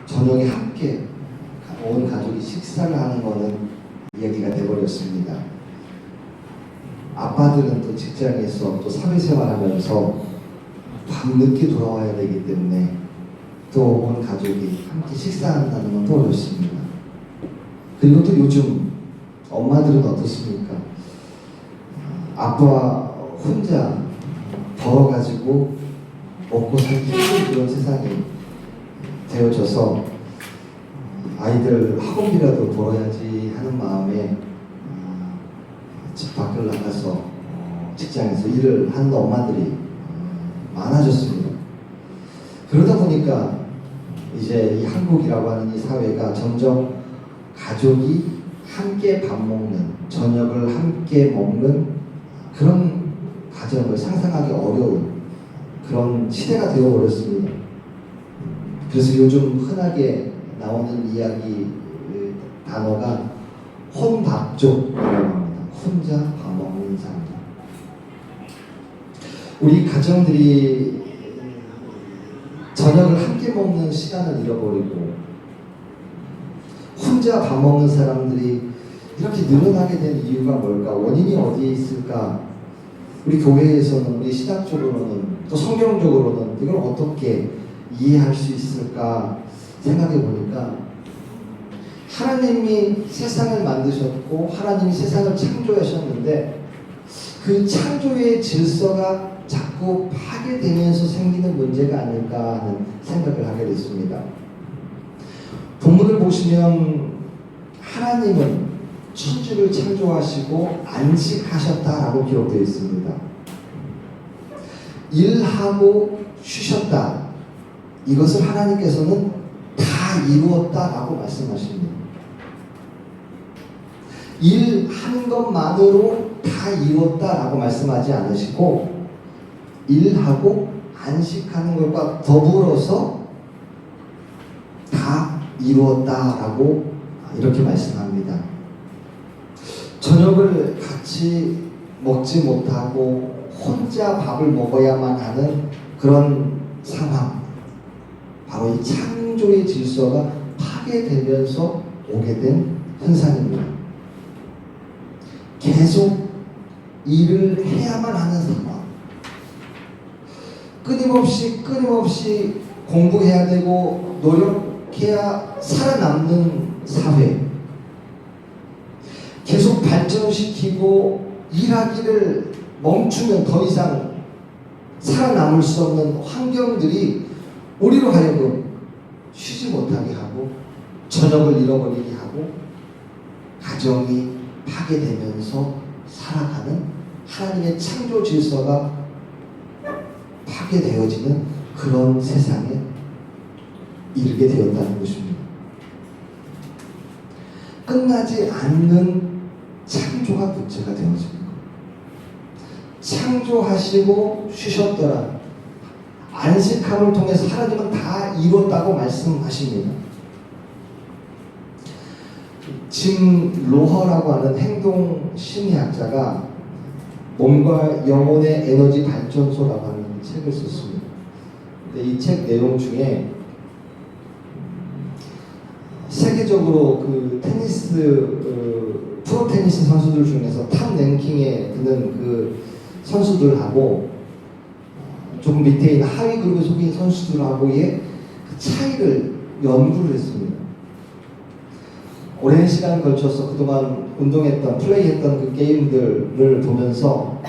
저녁에 함께 온 가족이 식사를 하는 거는 이야기가 돼버렸습니다. 아빠들은 또 직장에서 또 사회생활하면서 밤늦게 돌아와야 되기 때문에 또 온 가족이 함께 식사한다는 건 또 어렵습니다. 그리고 또 요즘 엄마들은 어떻습니까? 아빠 혼자 벌어가지고 먹고 살기 힘든 그런 세상이 되어져서 아이들 학원비라도 벌어야지 하는 마음에 집 밖을 나가서 직장에서 일을 하는 엄마들이 많아졌습니다. 그러다 보니까 이제 이 한국이라고 하는 이 사회가 점점 가족이 함께 밥 먹는, 저녁을 함께 먹는 그런 가정을 상상하기 어려운 그런 시대가 되어버렸습니다. 그래서 요즘 흔하게 나오는 이야기 단어가 혼밥족이라고 합니다. 혼자 밥 먹는 사람들. 우리 가정들이 저녁을 함께 먹는 시간을 잃어버리고 혼자 밥 먹는 사람들이 이렇게 늘어나게 된 이유가 뭘까? 원인이 어디에 있을까? 우리 교회에서는, 우리 신학적으로는, 또 성경적으로는 이걸 어떻게 이해할 수 있을까 생각해 보니까, 하나님이 세상을 만드셨고 하나님이 세상을 창조하셨는데 그 창조의 질서가 자꾸 파괴되면서 생기는 문제가 아닐까 하는 생각을 하게 됐습니다. 본문을 보시면 하나님은 천지를 창조하시고 안식하셨다라고 기록되어 있습니다. 일하고 쉬셨다. 이것을 하나님께서는 다 이루었다라고 말씀하십니다. 일하는 것만으로 다 이루었다라고 말씀하지 않으시고 일하고 안식하는 것과 더불어서 다 이루었다라고 이렇게 말씀합니다. 저녁을 같이 먹지 못하고 혼자 밥을 먹어야만 하는 그런 상황, 바로 이 창조의 질서가 파괴되면서 오게 된 현상입니다. 계속 일을 해야만 하는 상황, 끊임없이 공부해야 되고 노력해야 살아남는 사회, 계속 발전시키고 일하기를 멈추면 더 이상 살아남을 수 없는 환경들이 우리로 하여금 쉬지 못하게 하고 저녁을 잃어버리게 하고 가정이 파괴되면서 살아가는 하나님의 창조 질서가 파괴되어지는 그런 세상에 이르게 되었다는 것입니다. 끝나지 않는 창조가 문제가 되어집니다. 창조하시고 쉬셨더라. 안식함을 통해서 하나님은 다 이뤘다고 말씀하십니다. 짐 로허라고 하는 행동 심리학자가 몸과 영혼의 에너지 발전소라고 하는 책을 썼습니다. 근데 이 책 내용 중에 세계적으로 그 테니스 프로 테니스 선수들 중에서 탑 랭킹에 드는 그 선수들하고 조금 밑에 있는 하위 그룹에 속인 선수들하고의 그 차이를 연구를 했습니다. 오랜 시간에 걸쳐서 그동안 운동했던, 플레이했던 그 게임들을 보면서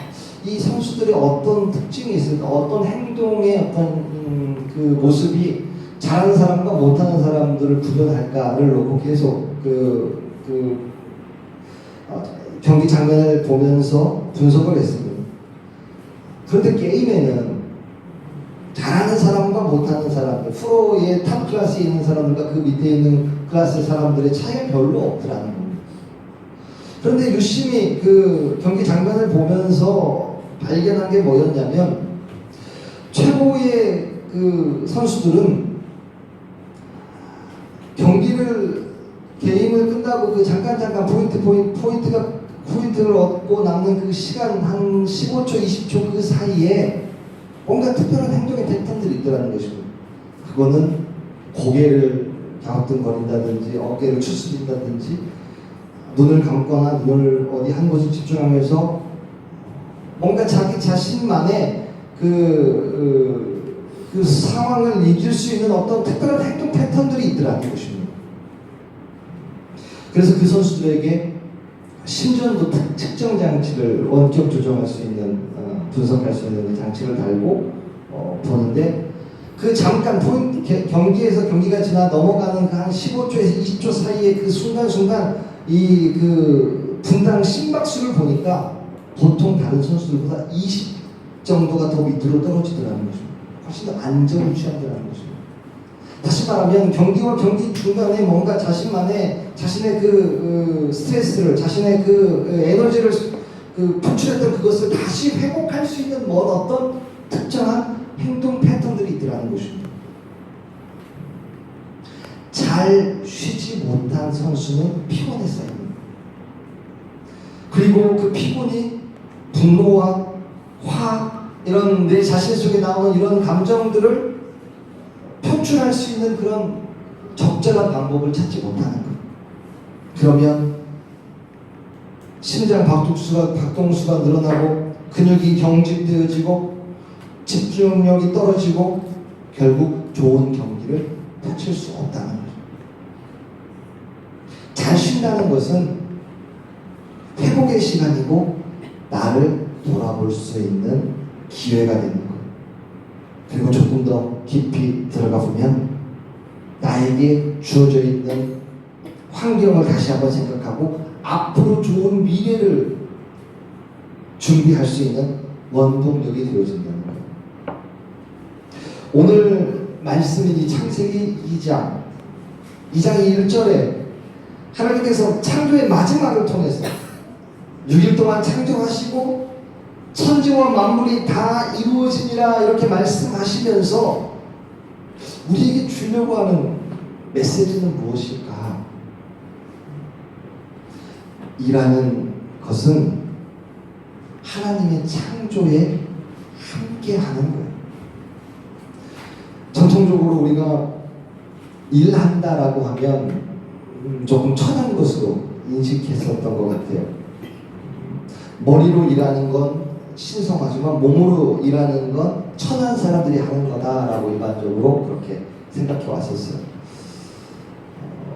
이 선수들의 어떤 특징이 있을까, 어떤 행동의 어떤 그 모습이 잘하는 사람과 못하는 사람들을 구별할까를 놓고 계속 경기 장면을 보면서 분석을 했습니다. 그런데 게임에는 잘하는 사람과 못하는 사람들, 프로의 탑 클래스에 있는 사람들과 그 밑에 있는 클래스 사람들의 차이가 별로 없더라는 겁니다. 그런데 유심히 그 경기 장면을 보면서 발견한 게 뭐였냐면, 최고의 그 선수들은 게임을 끝나고 그 잠깐 포인트를 얻고 남는 그 시간 한 15초, 20초 그 사이에 뭔가 특별한 행동의 패턴들이 있더라는 것입니다. 그거는 고개를 갸우뚱거린다든지 어깨를 추스린다든지 눈을 감거나 눈을 어디 한 곳에 집중하면서 뭔가 자기 자신만의 그 상황을 이길 수 있는 어떤 특별한 행동 패턴들이 있더라는 것입니다. 그래서 그 선수들에게 심전도 측정 장치를 원격 조정할 수 있는 분석할 수 있는 장치를 달고 보는데 그 잠깐 경기에서 경기가 지나 넘어가는 그 한 15초에서 20초 사이에 그 순간순간 이 그 분당 심박수를 보니까 보통 다른 선수들보다 20 정도가 더 밑으로 떨어지더라는 것입니다. 훨씬 더 안정을 취한다는 것입니다. 다시 말하면 경기와 경기 중간에 뭔가 자신의 그 스트레스를, 자신의 그 에너지를 분출했던 그것을 다시 회복할 수 있는 어떤 특정한 행동 패턴들이 있더라는 것입니다. 잘 쉬지 못한 선수는 피곤에 쌓입니다. 그리고 그 피곤이 분노와 화, 이런 내 자신 속에 나오는 이런 감정들을 표출할 수 있는 그런 적절한 방법을 찾지 못하는 것. 그러면 심장 박동수가 늘어나고 근육이 경직되어지고 집중력이 떨어지고 결국 좋은 경기를 펼칠 수 없다는 거죠. 잘 쉰다는 것은 회복의 시간이고 나를 돌아볼 수 있는 기회가 되는 것. 그리고 조금 더 깊이 들어가 보면 나에게 주어져 있는 환경을 다시 한번 생각하고 앞으로 좋은 미래를 준비할 수 있는 원동력이 되어진다는 거예요. 오늘 말씀인 이 창세기 2장 1절에 하나님께서 창조의 마지막을 통해서 6일 동안 창조하시고 천지와 만물이 다 이루어지니라 이렇게 말씀하시면서 우리에게 주려고 하는 메시지는 무엇일까? 이라는 것은 하나님의 창조에 함께하는 거예요. 전통적으로 우리가 일한다라고 하면 조금 천한 것으로 인식했었던 것 같아요. 머리로 일하는 건 신성하지만 몸으로 일하는 건 천한 사람들이 하는 거다라고 일반적으로 그렇게 생각해 왔었어요.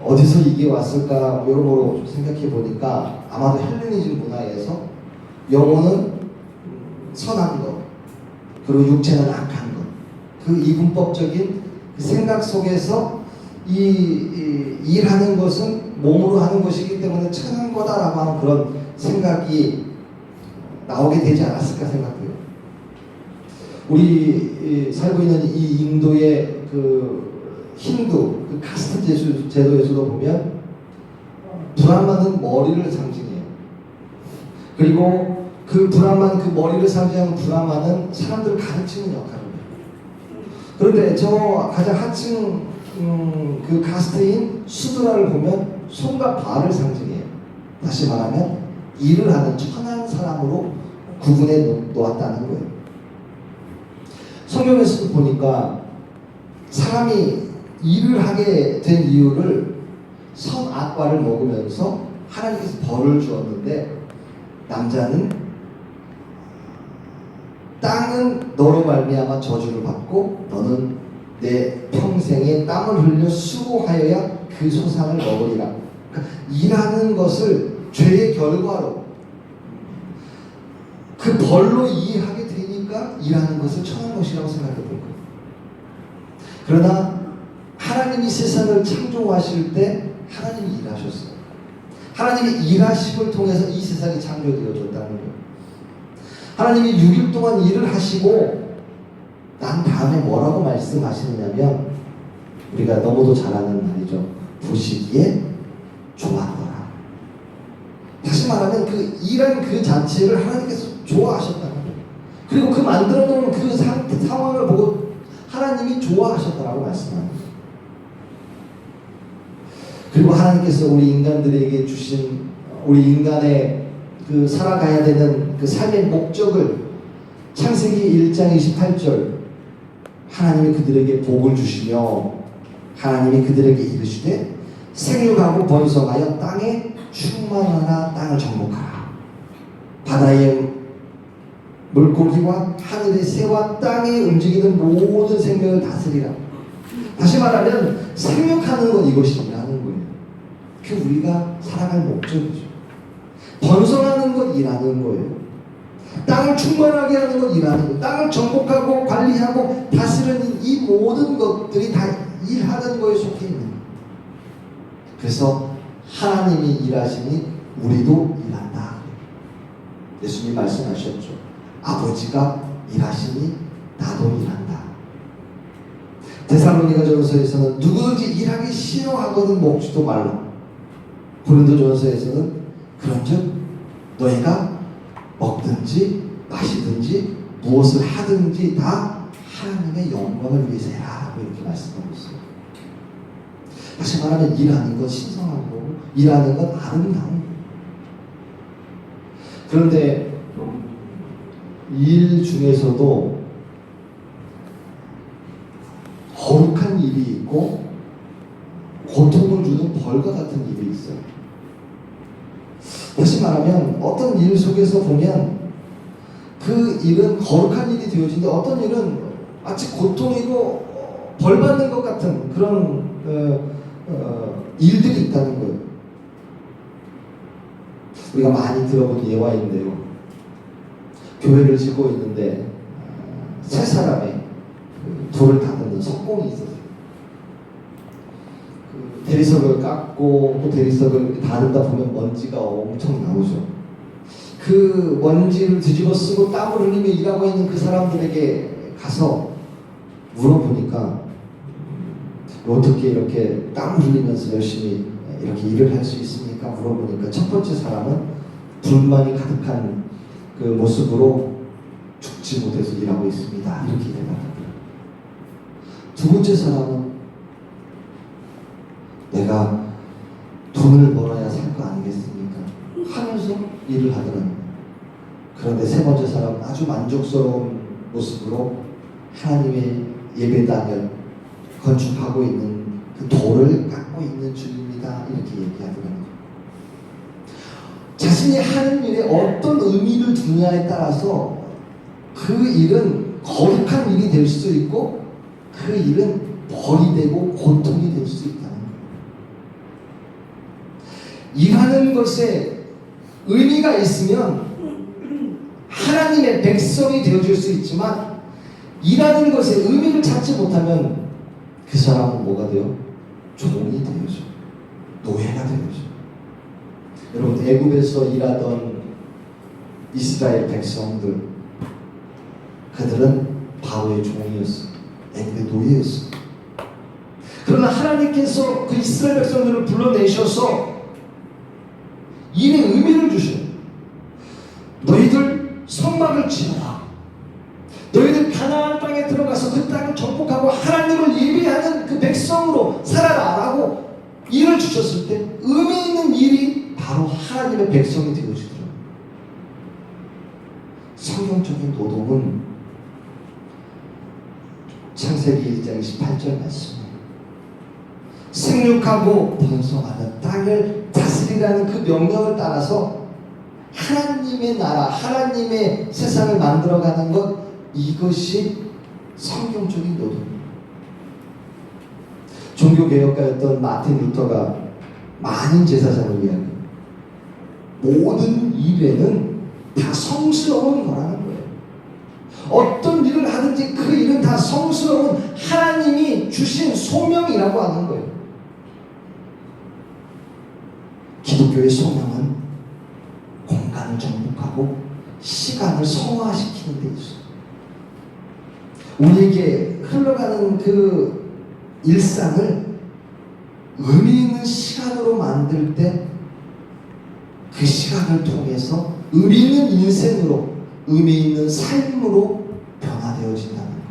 어디서 이게 왔을까 여러모로 생각해 보니까 아마도 헬레니즘 문화에서 영혼은 선한 것, 그리고 육체는 악한 것, 그 이분법적인 그 생각 속에서 이 일하는 것은 몸으로 하는 것이기 때문에 천한 거다라고 하는 그런 생각이 나오게 되지 않았을까 생각해요. 우리 살고 있는 이 인도의 그 힌두 그 카스트 제도에서도 보면 브라만은 머리를 상징해요. 그리고 그 브라만, 그 머리를 상징하는 브라만은 사람들을 가르치는 역할을 해요. 그런데 저 가장 하층 그 카스트인 수드라를 보면 손과 발을 상징해요. 다시 말하면 일을 하는 천한 사람으로 구분해 놓았다는 거예요. 성경에서도 보니까 사람이 일을 하게 된 이유를 선악과를 먹으면서 하나님께서 벌을 주었는데 남자는 땅은 너로 말미암아 저주를 받고 너는 내 평생에 땀을 흘려 수고하여야 그 소산을 먹으리라. 그러니까 일하는 것을 죄의 결과로 그 벌로 이해하게 되니까 일하는 것을 천한 것이라고 생각해 볼 거예요. 그러나 하나님이 세상을 창조하실 때 하나님이 일하셨어요. 하나님이 일하심을 통해서 이 세상이 창조되어졌다는 거예요. 하나님이 6일 동안 일을 하시고 난 다음에 뭐라고 말씀하시느냐면 우리가 너무도 잘 아는 말이죠. 보시기에 좋았더라. 다시 말하면 그 일한 그 자체를 하나님께서 좋아하셨다는 거예요. 그리고 그 만들어 놓은 그 상황을 보고 하나님이 좋아하셨다라고 말씀합니다. 그리고 하나님께서 우리 인간들에게 주신 우리 인간의 그 살아가야 되는 그 삶의 목적을 창세기 1장 28절 하나님이 그들에게 복을 주시며 하나님이 그들에게 이르시되 생육하고 번성하여 땅에 충만하라. 땅을 정복하라. 바다의 물고기와 하늘의 새와 땅에 움직이는 모든 생명을 다스리라. 다시 말하면 생육하는 것, 이것이라는 거예요. 그 우리가 살아갈 목적이죠. 번성하는 것, 일하는 거예요. 땅을 충만하게 하는 것, 일하는 것. 땅을 정복하고 관리하고 다스리는 이 모든 것들이 다 일하는 거에 속해 있는 거예요. 그래서 하나님이 일하시니 우리도 일한다. 예수님 말씀하셨죠. 아버지가 일하시니 나도 일한다. 데살로니가전서에서는 누구든지 일하기 싫어하거든 먹지도 말라. 고린도전서에서는 그런즉 너희가 먹든지 마시든지 무엇을 하든지 다 하나님의 영광을 위해서 해라. 이렇게 말씀하고 있어요. 다시 말하면 일하는 건 신성한 거고 일하는 건 아름다운 거예요. 그런데 일 중에서도 거룩한 일이 있고 고통을 주는 벌과 같은 일이 있어요. 다시 말하면 어떤 일 속에서 보면 그 일은 거룩한 일이 되어지는데 어떤 일은 마치 고통이고 벌 받는 것 같은 그런 일들이 있다는 거예요. 우리가 많이 들어본 예화인데요. 교회를 짓고 있는데 세 사람의 돌을 다듬는 석공이 있었어요. 그 대리석을 깎고 또 대리석을 다듬다 보면 먼지가 엄청 나오죠. 그 먼지를 뒤집어 쓰고 땀을 흘리며 일하고 있는 그 사람들에게 가서 물어보니까 어떻게 이렇게 땀을 흘리면서 열심히 이렇게 일을 할 수 있습니까? 물어보니까 첫 번째 사람은 불만이 가득한 그 모습으로 죽지 못해서 일하고 있습니다. 이렇게 대답합니다. 두 번째 사람은 내가 돈을 벌어야 살 거 아니겠습니까? 하면서 일을 하더라고요. 그런데 세 번째 사람은 아주 만족스러운 모습으로 하나님의 예배당을 건축하고 있는 그 돌을 깎고 있는 중입니다. 이렇게 얘기하더라고요. 자신이 하는 일에 어떤 의미를 두느냐에 따라서 그 일은 거룩한 일이 될 수 있고 그 일은 벌이 되고 고통이 될 수 있다는 거예요. 일하는 것에 의미가 있으면 하나님의 백성이 되어줄 수 있지만 일하는 것에 의미를 찾지 못하면 그 사람은 뭐가 돼요? 종이 되어져. 노예가 되어져. 여러분, 애굽에서 일하던 이스라엘 백성들, 그들은 바로의 종이었어요. 애굽의 노예였어요. 그러나 하나님께서 그 이스라엘 백성들을 불러내셔서 일에 의미를 주셔요. 너희들 성막을 지어라. 너희들 가나안 땅에 들어가서 그 땅을 정복하고 하나님을 예배하는 그 백성으로 살아라 라고 일을 주셨을 때 의미 있는 일이 바로 하나님의 백성이 되어지더라고요. 성경적인 노동은 창세기 1장 18절 말씀입니다. 생육하고 번성하는 땅을 다스리라는 그 명령을 따라서 하나님의 나라, 하나님의 세상을 만들어가는 것, 이것이 성경적인 노동입니다. 종교개혁가였던 마틴 루터가 만인 제사장을 이야기합니다. 모든 일에는 다 성스러운 거라는 거예요. 어떤 일을 하든지 그 일은 다 성스러운 하나님이 주신 소명이라고 하는 거예요. 기독교의 소명은 공간을 정복하고 시간을 성화시키는 데 있어요. 우리에게 흘러가는 그 일상을 의미 있는 시간으로 만들 때 그 시간을 통해서 의미 있는 인생으로, 의미 있는 삶으로 변화되어진다는 거예요.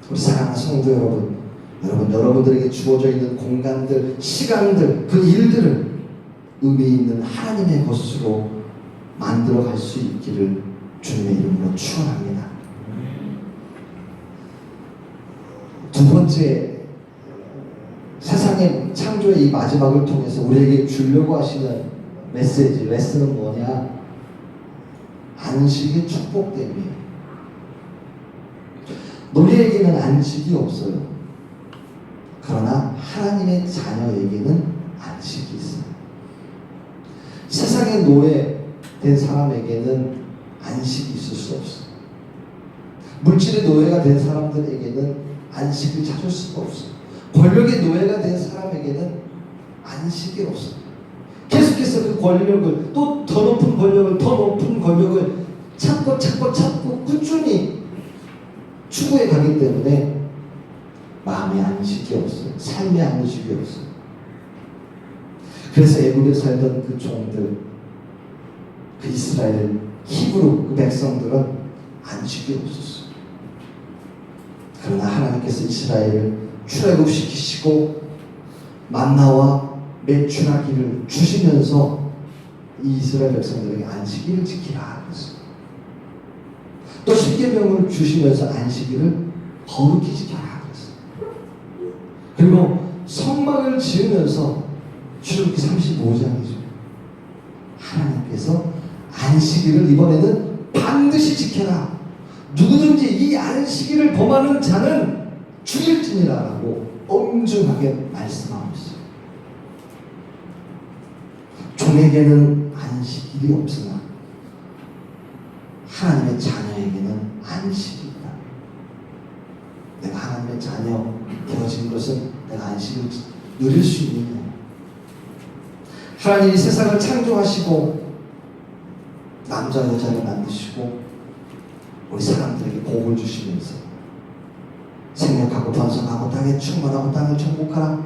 우리 사랑하는 성도 여러분, 여러분들에게 주어져 있는 공간들, 시간들, 그 일들을 의미 있는 하나님의 것으로 만들어갈 수 있기를 주님의 이름으로 축원합니다. 두 번째 세상의 창조의 이 마지막을 통해서 우리에게 주려고 하시는 메시지, 레슨은 뭐냐? 안식의 축복됨이에요. 너희에게는 안식이 없어요. 그러나 하나님의 자녀에게는 안식이 있어요. 세상의 노예된 사람에게는 안식이 있을 수 없어요. 물질의 노예가 된 사람들에게는 안식을 찾을 수가 없어요. 권력의 노예가 된 사람에게는 안식이 없어요. 계속해서 그 권력을 또 더 높은 권력을 더 높은 권력을 찾고 꾸준히 추구해 가기 때문에 마음의 안식이 없어요. 삶의 안식이 없어요. 그래서 애굽에 살던 그 종들, 그 이스라엘 히브리 그 백성들은 안식이 없었어요. 그러나 하나님께서 이스라엘을 출애굽시키시고 만나와 메추라기를 주시면서 이 이스라엘 백성들에게 안식일을 지키라 그랬어요. 또 십계명을 주시면서 안식일을 거룩히 지켜라 그랬어요. 그리고 성막을 지으면서 출애굽기 35장이죠. 하나님께서 안식일을 이번에는 반드시 지켜라. 누구든지 이 안식일을 범하는 자는 죽일지니라라고 엄중하게 말씀하고 있어요. 종에게는 안식일이 없으나 하나님의 자녀에게는 안식이 있다. 내가 하나님의 자녀 되어진 것은 내가 안식을 누릴 수 있느냐. 하나님이 세상을 창조하시고 남자 여자를 만드시고 우리 사람들에게 복을 주시면서 생육하고 번성하고 땅에 충만하고 땅을 정복하라.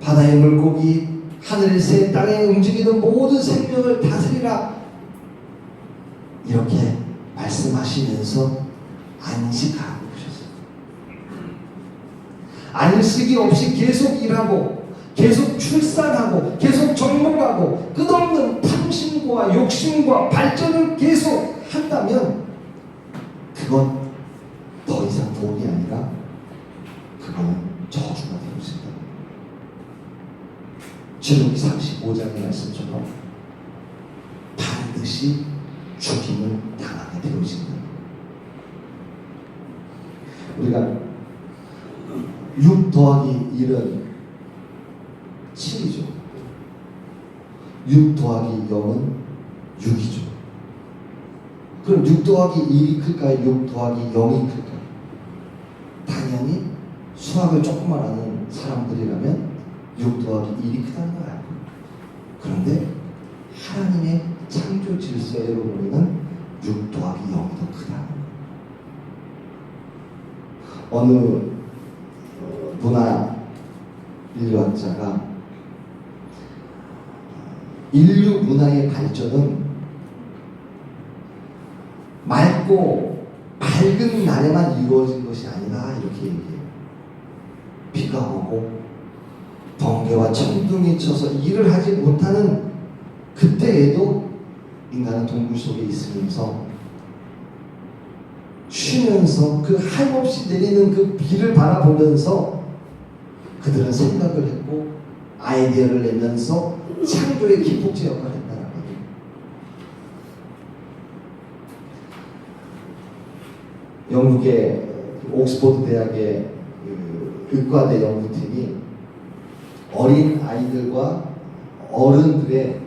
바다의 물고기 하늘의 새 땅에 움직이는 모든 생명을 다스리라. 이렇게 말씀하시면서 안식하라고 하셨어요. 안식이 없이 계속 일하고 계속 출산하고 계속 정복하고 끝없는 탐심과 욕심과 발전을 계속 한다면 그건 더 이상 복이 아니라 그건 저주가 되고 있습니다. 출애굽기 35장의 말씀처럼 반드시 죽임을 당하게 되고 있습니다. 우리가 6 더하기 1은 7이죠. 6 더하기 0은 6이죠. 그럼 6 더하기 1이 클까요? 6 더하기 0이 클까요? 당연히 수학을 조금만 아는 사람들이라면 6 더하기 1이 크다는 걸 알고, 그런데 하나님의 창조 질서로 보면 6 더하기 0이 더 크다는 거예요. 어느 문화 인류학자가 인류 문화의 발전은 맑고 밝은 날에만 이루어진 것이 아니다 이렇게 얘기해요. 비가 오고 번개와 천둥이 쳐서 일을 하지 못하는 그때에도 인간은 동굴 속에 있으면서 쉬면서 그 하염없이 내리는 그 비를 바라보면서 그들은 생각을 했고 아이디어를 내면서 창조의 기폭제 역할을 했다는 거예요. 영국의 옥스퍼드 대학의 의과대 연구팀이 어린 아이들과 어른들의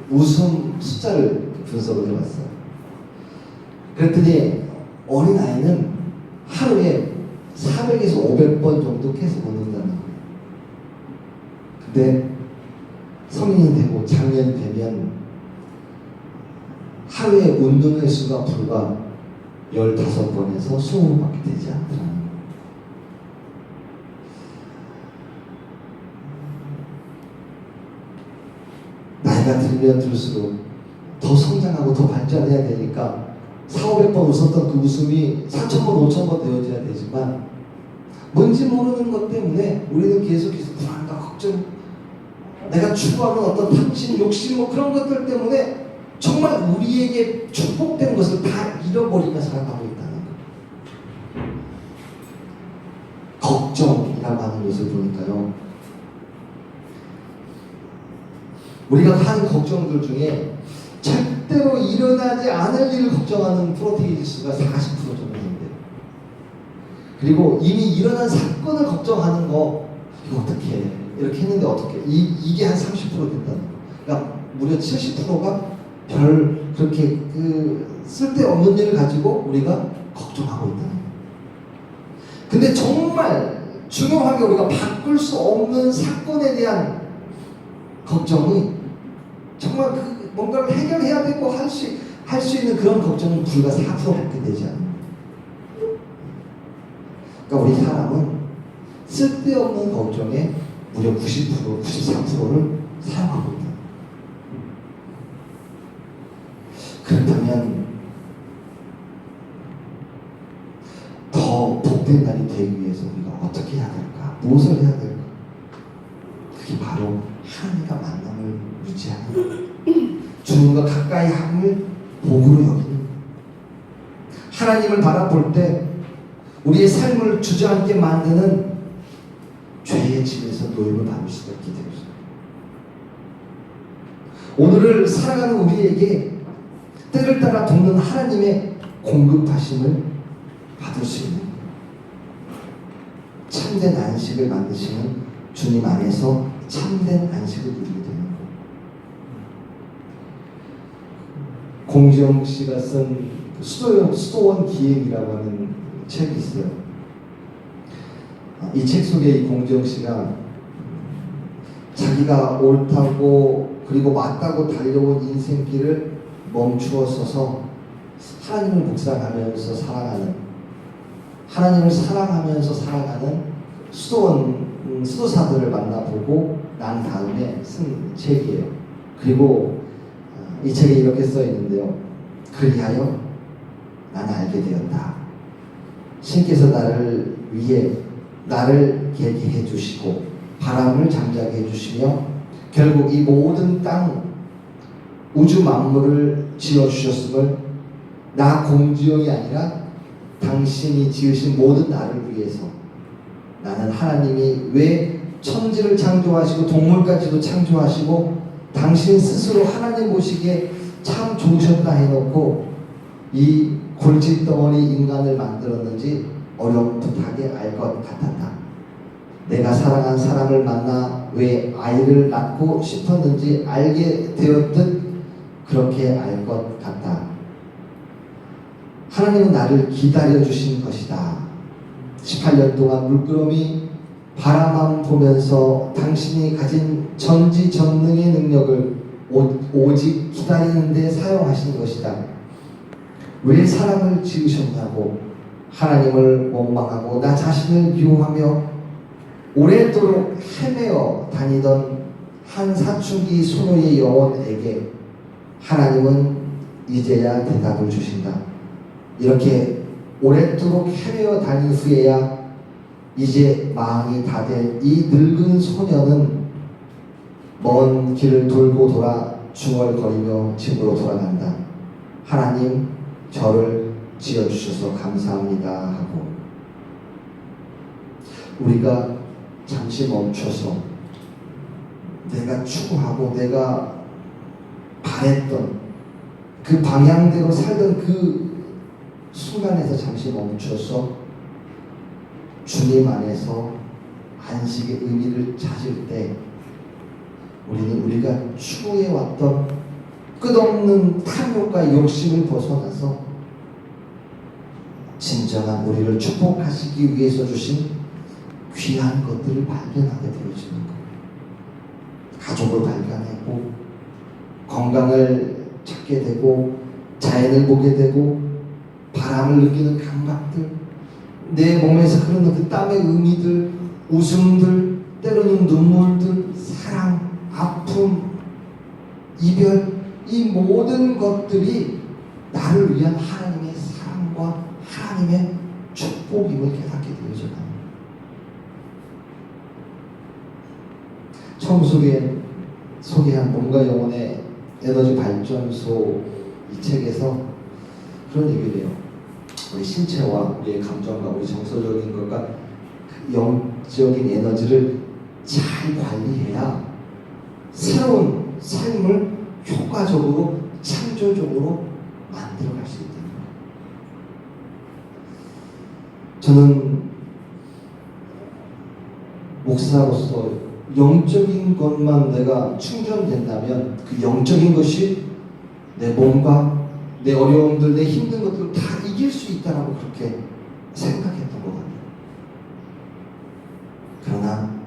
웃음 숫자를 분석을 해봤어요. 그랬더니 어린 아이는 하루에 400에서 500번 정도 계속 웃는다는 거예요. 근데 성인이 되고 장년이 되면 하루에 웃는 횟수가 불과 15번에서 20번밖에 되지 않더라는 거예요. 나이가 들면 들수록 더 성장하고 더 발전해야 되니까 400~500번 웃었던 그 웃음이 4000번, 5000번 되어져야 되지만 뭔지 모르는 것 때문에 우리는 계속해서 불안과 걱정, 내가 추구하는 어떤 탐심, 욕심 뭐 그런 것들 때문에 정말 우리에게 축복된 것을 다 잃어버리며 살아가고 있다는 거예요. 걱정이라고 하는 것은 것을 보니까요. 우리가 하는 걱정들 중에 절대로 일어나지 않을 일을 걱정하는 프로테인 지수가 40% 정도 된대요. 그리고 이미 일어난 사건을 걱정하는 거 이거 어떻게 해? 이렇게 했는데 어떻게 해? 이게 한 30% 된다는 거. 그러니까 무려 70%가 별 그렇게 쓸데없는 일을 가지고 우리가 걱정하고 있다는 거예요. 근데 정말 중요하게 우리가 바꿀 수 없는 사건에 대한 걱정이 정말 뭔가를 해결해야 되고 할 수 있는 그런 걱정은 불과 4%밖에 되지 않아요. 그러니까 우리 사람은 쓸데없는 걱정에 무려 90%, 94%를 사용하고 있다. 그렇다면 더 복된 날이 되기 위해서 우리가 어떻게 해야 될까? 무엇을 해야 될까? 그게 바로 하나님과 만남을 유지하는, 주님과 가까이 함을 복으로 여기는, 하나님을 바라볼 때 우리의 삶을 주저앉게 만드는 죄의 집에서 노임을 받을 수가 있게 되었습니다. 오늘을 살아가는 우리에게 때를 따라 돕는 하나님의 공급하심을 받을 수 있는 거예요. 참된 안식을 만드시는 주님 안에서 참된 안식을 누리게 되는 거예요. 공지영 씨가 쓴 수도원 기행이라고 하는 책이 있어요. 이 책 속에 이 공지영 씨가 자기가 옳다고 그리고 맞다고 달려온 인생길을 멈추어 서서 하나님을 묵상하면서 살아가는, 하나님을 사랑하면서 살아가는 수도사들을 만나보고 난 다음에 쓴 책이에요. 그리고 이 책에 이렇게 써 있는데요. 그리하여 나는 알게 되었다. 신께서 나를 위해 나를 계기해 주시고 바람을 잠자게 해 주시며 결국 이 모든 땅 우주 만물을 지어 주셨음을 나 공지영이 아니라 당신이 지으신 모든 나를 위해서, 나는 하나님이 왜 천지를 창조하시고 동물까지도 창조하시고 당신 스스로 하나님 보시기에 참 좋으셨다 해놓고 이 골칫덩어리 인간을 만들었는지 어렴풋하게 알 것 같았다. 내가 사랑한 사람을 만나 왜 아이를 낳고 싶었는지 알게 되었듯 그렇게 알 것 같다. 하나님은 나를 기다려주신 것이다. 18년 동안 물끄러미 바라만 보면서 당신이 가진 전지전능의 능력을 오직 기다리는 데 사용하신 것이다. 왜 사람을 지으셨냐고 하나님을 원망하고 나 자신을 미워하며 오랫도록 헤매어 다니던 한 사춘기 소녀의 영혼에게 하나님은 이제야 대답을 주신다. 이렇게 오랫도록 헤매어 다닌 후에야 이제 마흔이 다 된 이 늙은 소녀는 먼 길을 돌고 돌아 중얼거리며 집으로 돌아간다. 하나님, 저를 지어주셔서 감사합니다 하고, 우리가 잠시 멈춰서 내가 추구하고 내가 바랬던 그 방향대로 살던 그 순간에서 잠시 멈춰서 주님 안에서 안식의 의미를 찾을 때 우리는 우리가 추구해왔던 끝없는 탐욕과 욕심을 벗어나서 진정한 우리를 축복하시기 위해서 주신 귀한 것들을 발견하게 되어지는 거예요. 가족을 발견하고 건강을 찾게 되고 자연을 보게 되고 바람을 느끼는 감각들, 내 몸에서 흐르는 그 땀의 의미들, 웃음들, 때로는 눈물들, 사랑, 아픔, 이별, 이 모든 것들이 나를 위한 하나님의 사랑과 하나님의 축복임을 깨닫게 되어져요. 처음 소개한 몸과 영혼의 에너지 발전소 이 책에서 그런 얘기를 해요. 우리 신체와 우리의 감정과 우리 정서적인 것과 영적인 에너지를 잘 관리해야 새로운 삶을 효과적으로 창조적으로 만들어갈 수 있다. 저는 목사로서 영적인 것만 내가 충전된다면 그 영적인 것이 내 몸과 내 어려움들, 내 힘든 것들을 다 이길 수 있다라고 그렇게 생각했던 것 같아요. 그러나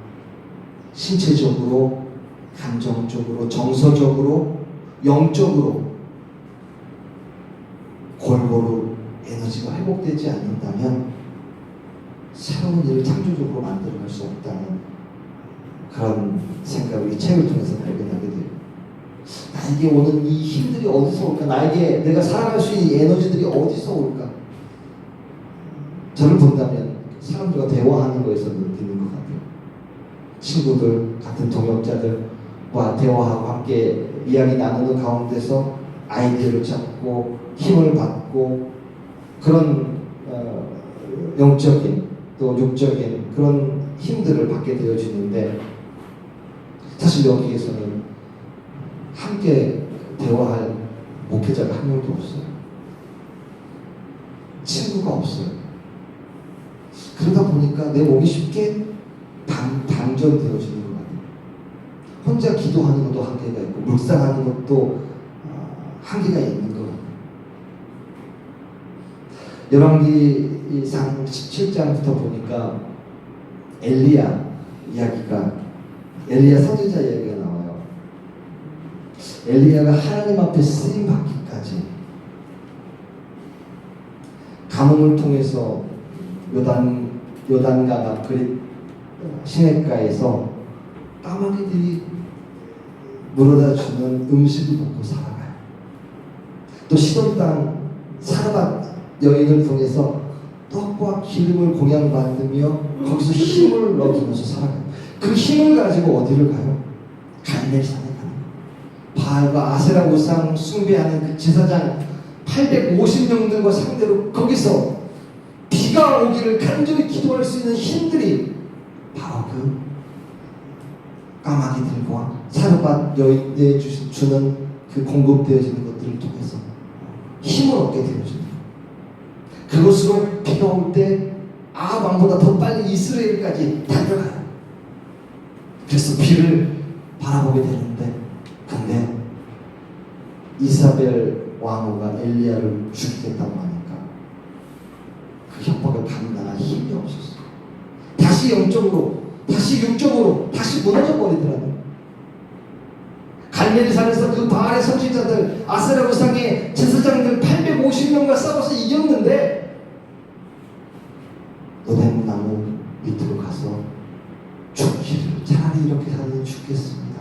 신체적으로, 감정적으로, 정서적으로, 영적으로 골고루 에너지가 회복되지 않는다면 새로운 일을 창조적으로 만들어갈 수 없다는 그런 생각을 이 책을 통해서 발견하게 돼요. 나에게 오는 이 힘들이 어디서 올까? 나에게 내가 살아갈 수 있는 에너지들이 어디서 올까? 저를 본다면 사람들과 대화하는 거에서 느끼는 것 같아요. 친구들, 같은 동역자들과 대화하고 함께 이야기 나누는 가운데서 아이디어를 찾고 힘을 받고 그런 영적인 또 육적인 그런 힘들을 받게 되어지는데 사실 여기에서는 함께 대화할 목회자가 한 명도 없어요. 친구가 없어요. 그러다 보니까 내 몸이 쉽게 방전되어지는 것 같아요. 혼자 기도하는 것도 한계가 있고 묵상하는 것도 한계가 있는 것 같아요. 열왕기상 17장부터 보니까 엘리야 선지자 이야기가 나와요. 엘리야가 하나님 앞에 쓰임 받기까지 가뭄을 통해서 요단강 그릿 시냇가에서 까마귀들이 물어다 주는 음식을 먹고 살아가요. 또 시돈 땅 사르밧 여인을 통해서 떡과 기름을 공양받으며 거기서 힘을 얻으면서 살아가요. 그 힘을 가지고 어디를 가요? 갈멜산에 가는 거예요. 바알과 아세라 우상 숭배하는 그 제사장 850명들과 상대로 거기서 비가 오기를 간절히 기도할 수 있는 힘들이 바로 그 까마귀들과 사르밧 여인에 주는 그 공급되어지는 것들을 통해서 힘을 얻게 되어집니다. 그것으로 비가 올 때 아합 왕보다 더 빨리 이스라엘까지 달려가요. 그래서 비를 바라보게 되는데 근데 이사벨 왕후가 엘리야를 죽이겠다고 하니까 그 협박을 감당할 힘이 없었어요. 다시 영적으로, 다시 육적으로, 다시 무너져 버리더라고요. 갈멜산에서 그 바알의 선지자들, 아세라 우상의 제사장들 850명과 싸워서 이겼는데 노뱀나무 밑으로 가서 죽기를, 차라리 이렇게 살면 죽겠습니다,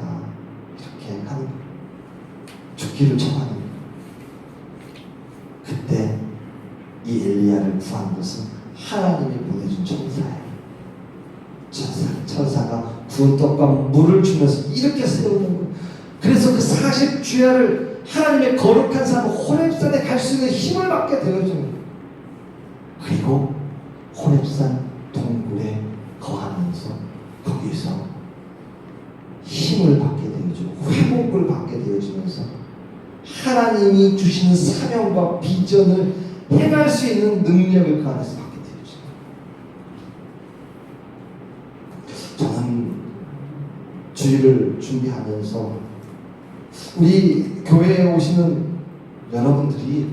이렇게 하는 거예요. 죽기를 청하는 거예요. 그때 이 엘리야를 구한 것은 하나님이 보내준 천사예요. 천사가 구운 떡과 물을 주면서 이렇게 세우는 거예요. 그래서 그 40주야를 하나님의 거룩한 산 호렙산에 갈 수 있는 힘을 받게 되어집니다. 그리고 호렙산 동굴에 거하면서 거기서 힘을 받게 되어지고 회복을 받게 되어지면서 하나님이 주시는 사명과 비전을 행할 수 있는 능력을 그 안에서 받게 되어집니다. 저는 주일을 준비하면서 우리 교회에 오시는 여러분들이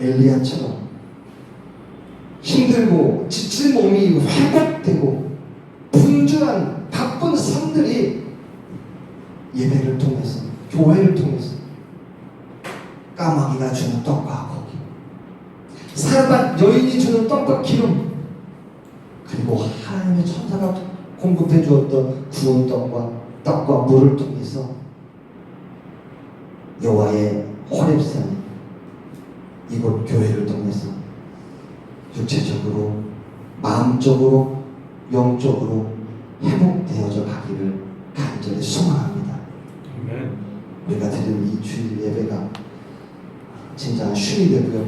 엘리야처럼 힘들고 지친 몸이 회복되고 분주한 바쁜 삶들이 예배를 통해서, 교회를 통해서 까마귀가 주는 떡과 고기, 사르밧 여인이 주는 떡과 기름, 그리고 하나님의 천사가 공급해 주었던 구운 떡과 물을 통해서 여호와의 호렙산 이곳 교회를 통해서 육체적으로, 마음적으로, 영적으로 회복되어져 가기를 간절히 소망합니다. 우리가 드리는 이 주일 예배가 진짜 쉼이 되고요,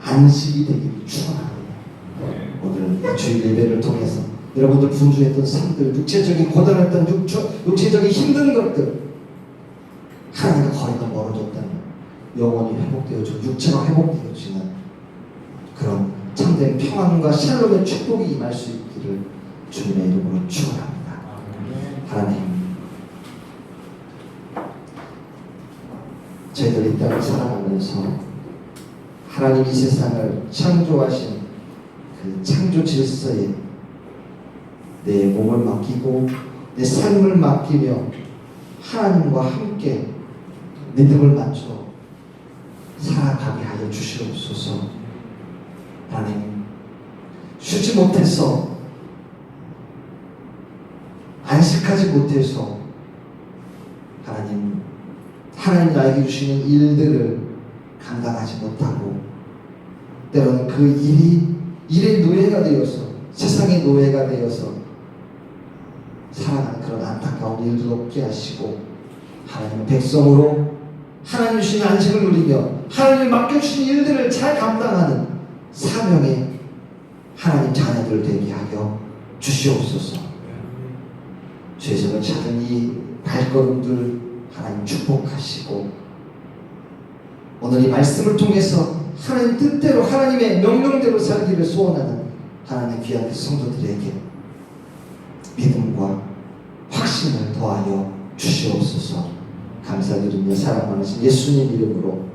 안식이 되기를 축원합니다. 오늘 오늘 이 주일 예배를 통해서 여러분들 분주했던 삶들, 육체적인 고단했던 육체적인 힘든 것들, 하나님과 거리가 멀어졌다면 영혼이 회복되어지고 육체가 회복되어지는 그런 참된 평안과 샬롬의 축복이 임할 수 있기를 주님의 이름으로 축원합니다. 하나님, 저희들 이 땅을 살아가면서 하나님 이 세상을 창조하신 그 창조 질서에 내 몸을 맡기고 내 삶을 맡기며 하나님과 함께 믿음을 맞춰 살아가게 하여 주시옵소서. 하나님, 쉬지 못해서 안식하지 못해서 하나님 나에게 주시는 일들을 감당하지 못하고 때로는 그 일의 노예가 되어서 세상의 노예가 되어서 살아가는 그런 안타까운 일도 없게 하시고 하나님의 백성으로 하나님 주신 안식을 누리며 하나님 맡겨주신 일들을 잘 감당하는 사명의 하나님 자녀들 되게 하여 주시옵소서. 죄성을 찾은 이 발걸음들 하나님 축복하시고 오늘 이 말씀을 통해서 하나님 뜻대로 하나님의 명령대로 살기를 소원하는 하나님의 귀한 성도들에게 믿음과 확신을 더하여 주시옵소서. 감사드리며 사랑 많으신 예수님 이름으로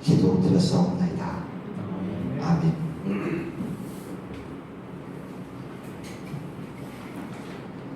기도드렸사옵나이다.